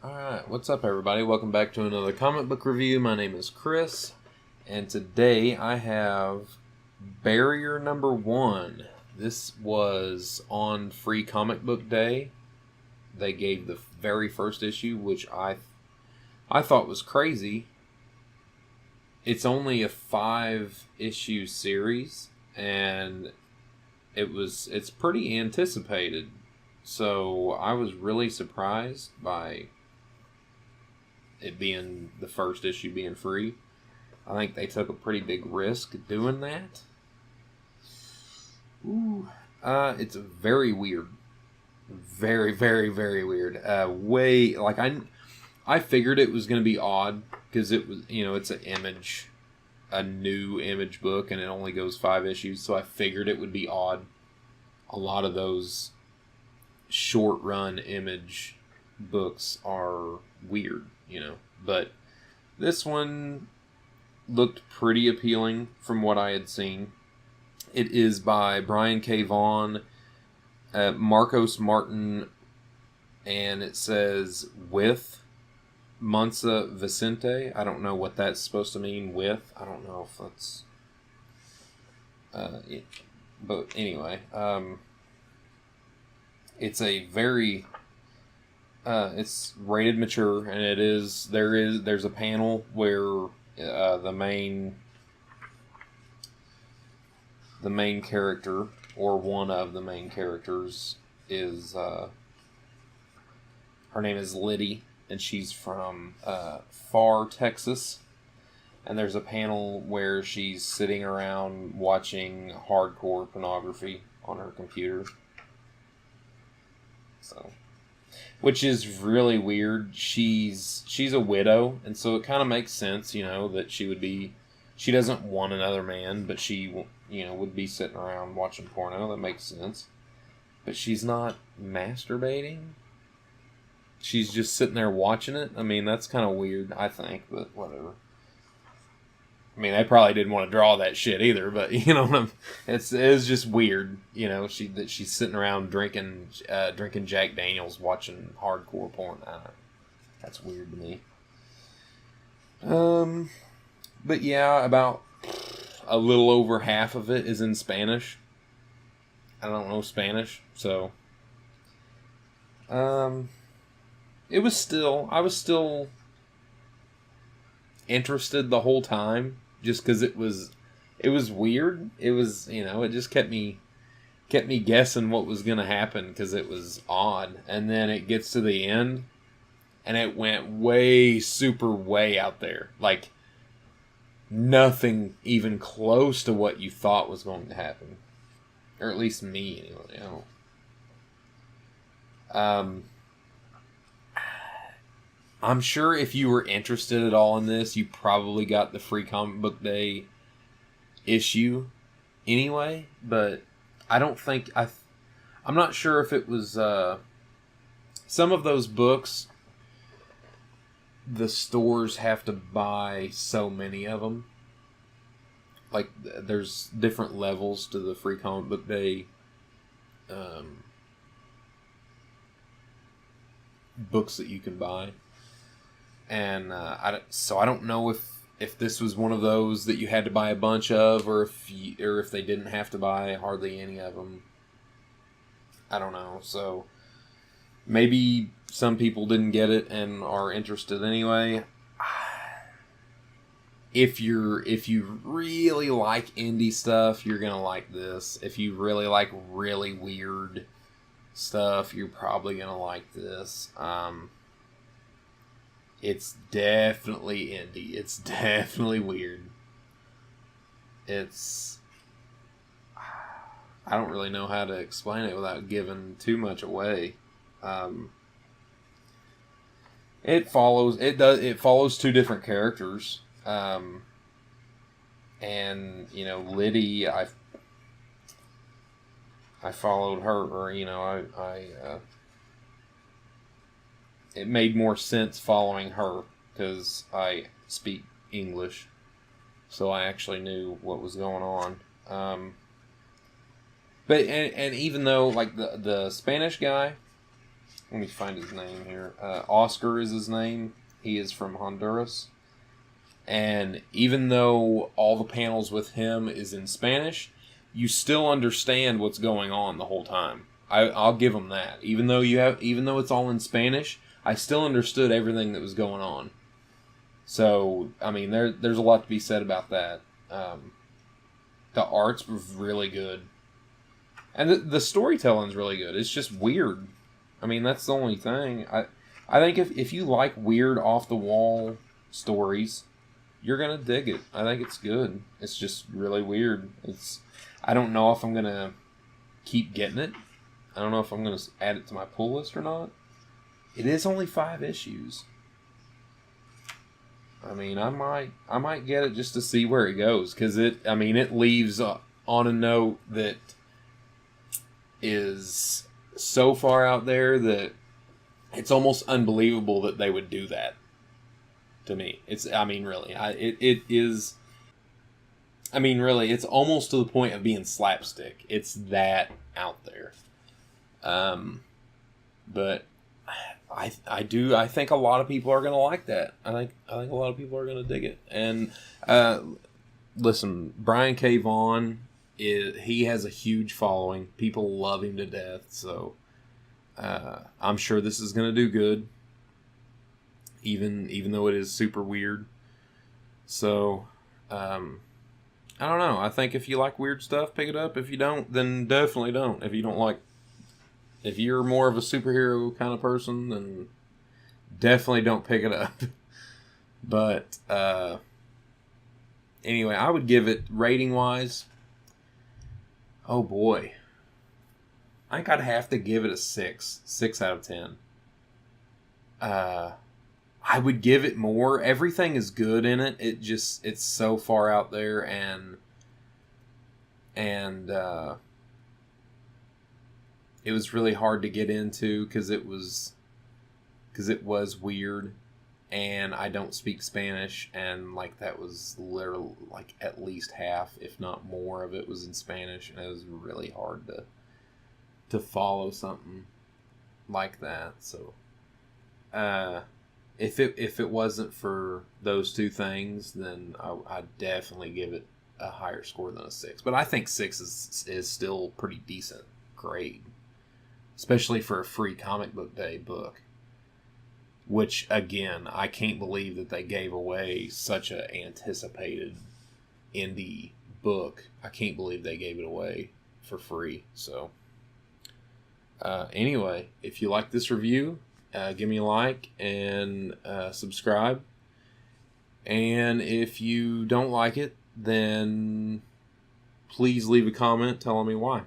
Alright, what's up everybody? Welcome back to another comic book review. My name is Chris, and today I have Barrier number 1. This was on Free Comic Book Day. They gave the very first issue, which I thought was crazy. It's only a 5-issue series, and it's pretty anticipated. So I was really surprised by it being the first issue being free. I think they took a pretty big risk doing that. Ooh. It's very weird. Very, very, very weird. I figured it was going to be odd because it was, it's a new image book, and it only goes 5 issues, so I figured it would be odd. A lot of those short run image books are weird, but this one looked pretty appealing from what I had seen. It is by Brian K. Vaughan, Marcos Martin, and it says with Mansa Vicente. I don't know what that's supposed to mean, with. I don't know if that's but anyway, it's a very it's rated mature, and there's a panel where the main character, or one of the main characters, is her name is Liddy, and she's from Far, Texas. And there's a panel where she's sitting around watching hardcore pornography on her computer. So, which is really weird. She's a widow, and so it kind of makes sense, that she doesn't want another man, but she, would be sitting around watching porno. That makes sense. But she's not masturbating. She's just sitting there watching it. I mean, that's kind of weird, I think, but whatever. I mean, they probably didn't want to draw that shit either, but it's just weird, she's sitting around drinking Jack Daniels, watching hardcore porn. That's weird to me. But yeah, about a little over half of it is in Spanish. I don't know Spanish, so I was still interested the whole time, just because it was weird. It was, it just kept me guessing what was going to happen, because it was odd. And then it gets to the end, and it went way out there. Like, nothing even close to what you thought was going to happen. Or at least me, anyway. I'm sure if you were interested at all in this, you probably got the Free Comic Book Day issue anyway, but I don't think I'm not sure if it was some of those books. The stores have to buy so many of them. Like, there's different levels to the Free Comic Book Day books that you can buy. And so I don't know if this was one of those that you had to buy a bunch of, or if they didn't have to buy hardly any of them. I don't know. So maybe some people didn't get it and are interested anyway. If you really like indie stuff, you're gonna like this. If you really like really weird stuff, you're probably gonna like this. It's definitely indie. It's definitely weird. I don't really know how to explain it without giving too much away. It follows 2 different characters. And Liddy, I followed her, or it made more sense following her because I speak English, so I actually knew what was going on. But even though, like, the Spanish guy, let me find his name here. Oscar is his name. He is from Honduras. And even though all the panels with him is in Spanish, you still understand what's going on the whole time. I'll give him that. Even though it's all in Spanish, I still understood everything that was going on. So, I mean, there's a lot to be said about that. The art's really good. And the storytelling's really good. It's just weird. I mean, that's the only thing. I think if you like weird, off-the-wall stories, you're going to dig it. I think it's good. It's just really weird. I don't know if I'm going to keep getting it. I don't know if I'm going to add it to my pull list or not. It is only 5 issues. I mean, I might get it just to see where it goes, because it leaves on a note that is so far out there that it's almost unbelievable that they would do that. To me, it's almost to the point of being slapstick. It's that out there. But I think a lot of people are going to like that. I think a lot of people are going to dig it. And listen, Brian K. Vaughan he has a huge following. People love him to death. So I'm sure this is going to do good. Even though it is super weird. So I don't know. I think if you like weird stuff, pick it up. If you don't, then definitely don't. If you're more of a superhero kind of person, then definitely don't pick it up. But anyway, I would give it, rating-wise, oh boy, I think I'd have to give it a 6. 6 out of 10. I would give it more. Everything is good in it. It's so far out there, and it was really hard to get into because it was weird, and I don't speak Spanish, and like that was literally like at least half, if not more, of it was in Spanish, and it was really hard to follow something like that. So, if it wasn't for those two things, then I'd definitely give it a higher score than a 6. But I think 6 is still pretty decent grade. Especially for a free comic book day book. Which, again, I can't believe that they gave away such an anticipated indie book. I can't believe they gave it away for free. So, anyway, if you like this review, give me a like and subscribe. And if you don't like it, then please leave a comment telling me why.